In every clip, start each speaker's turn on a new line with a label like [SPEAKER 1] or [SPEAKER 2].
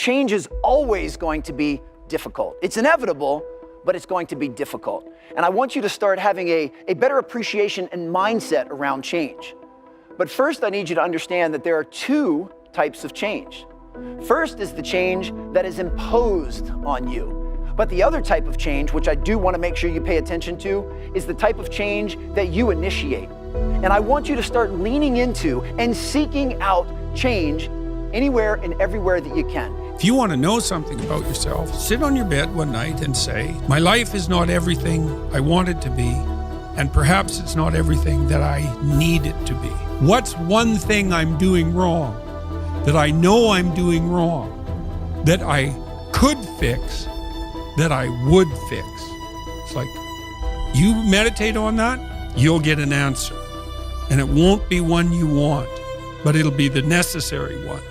[SPEAKER 1] Change is always going to be difficult. It's inevitable, but it's going to be difficult. And I want you to start having a better appreciation and mindset around change. But first, I need you to understand that there are two types of change. First is the change that is imposed on you. But the other type of change, which I do want to make sure you pay attention to, is the type of change that you initiate. And I want you to start leaning into and seeking out change anywhere and everywhere that you can.
[SPEAKER 2] If you want to know something about yourself, sit on your bed one night and say, my life is not everything I want it to be, and perhaps it's not everything that I need it to be. What's one thing I'm doing wrong, that I know I'm doing wrong, that I could fix, that I would fix? It's like, you meditate on that, you'll get an answer. And it won't be one you want, but it'll be the necessary one.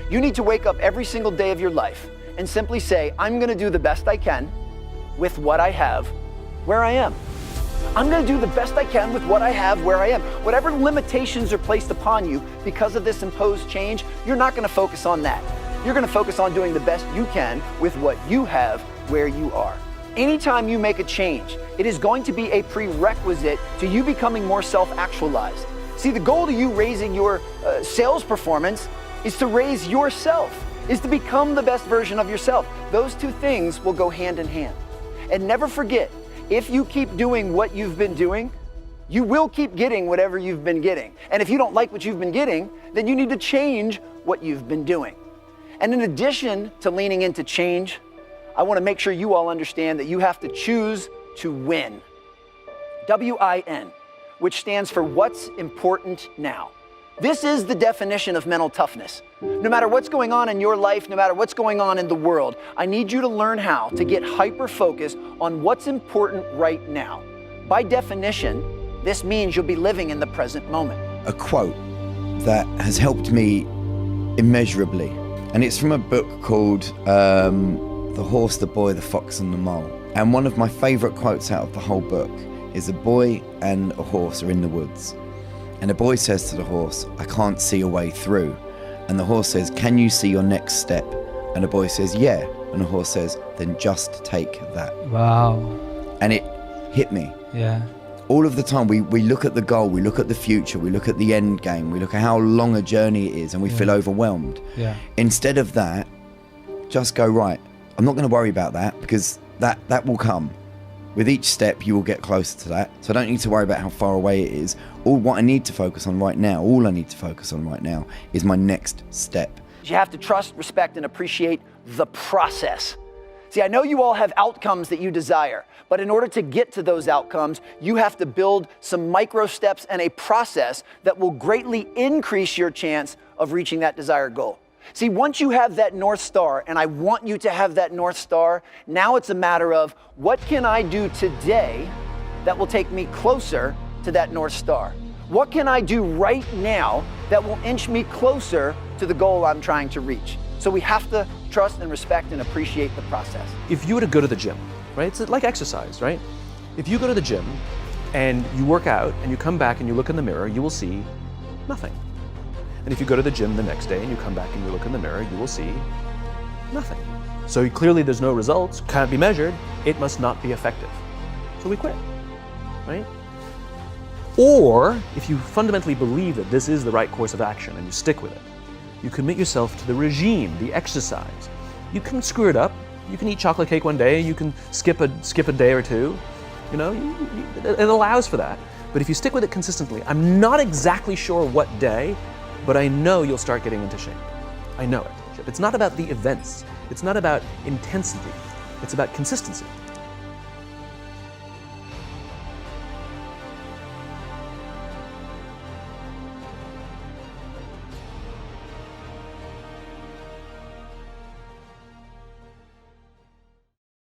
[SPEAKER 1] You need to wake up every single day of your life and simply say, I'm going to do the best I can with what I have, where I am. I'm going to do the best I can with what I have, where I am. Whatever limitations are placed upon you because of this imposed change, you're not going to focus on that. You're going to focus on doing the best you can with what you have, where you are. Anytime you make a change, it is going to be a prerequisite to you becoming more self-actualized. See, the goal to you raising your sales performance is to raise yourself, is to become the best version of yourself. Those two things will go hand in hand. And never forget, if you keep doing what you've been doing, you will keep getting whatever you've been getting. And if you don't like what you've been getting, then you need to change what you've been doing. And in addition to leaning into change, I want to make sure you all understand that you have to choose to win. W-I-N, which stands for what's important now. This is the definition of mental toughness. No matter what's going on in your life, no matter what's going on in the world, I need you to learn how to get hyper-focused on what's important right now. By definition, this means you'll be living in the present moment.
[SPEAKER 3] A quote that has helped me immeasurably, and it's from a book called The Horse, the Boy, the Fox and the Mole. And one of my favorite quotes out of the whole book is a boy and a horse are in the woods. And the boy says to the horse, I can't see a way through. And the horse says, can you see your next step? And the boy says, yeah. And the horse says, then just take that.
[SPEAKER 4] Wow.
[SPEAKER 3] And it hit me.
[SPEAKER 4] Yeah.
[SPEAKER 3] All of the time, we look at the goal, we look at the future, we look at the end game, we look at how long a journey it is, and we feel overwhelmed.
[SPEAKER 4] Yeah.
[SPEAKER 3] Instead of that, just go, right, I'm not going to worry about that, because that will come. With each step, you will get closer to that. So I don't need to worry about how far away it is. All I need to focus on right now is my next step.
[SPEAKER 1] You have to trust, respect, and appreciate the process. See, I know you all have outcomes that you desire, but in order to get to those outcomes, you have to build some micro steps and a process that will greatly increase your chance of reaching that desired goal. See, once you have that North Star, and I want you to have that North Star, now it's a matter of what can I do today that will take me closer to that North Star? What can I do right now that will inch me closer to the goal I'm trying to reach? So we have to trust and respect and appreciate the process.
[SPEAKER 5] If you were to go to the gym, right? It's like exercise, right? If you go to the gym and you work out and you come back and you look in the mirror, you will see nothing. And if you go to the gym the next day and you come back and you look in the mirror, you will see nothing. So clearly there's no results, can't be measured, it must not be effective. So we quit, right? Or if you fundamentally believe that this is the right course of action and you stick with it, you commit yourself to the regime, the exercise. You can screw it up. You can eat chocolate cake one day, you can skip a day or two. You know, it allows for that. But if you stick with it consistently, I'm not exactly sure what day, but I know you'll start getting into shape. I know it. It's not about the events. It's not about intensity. It's about consistency.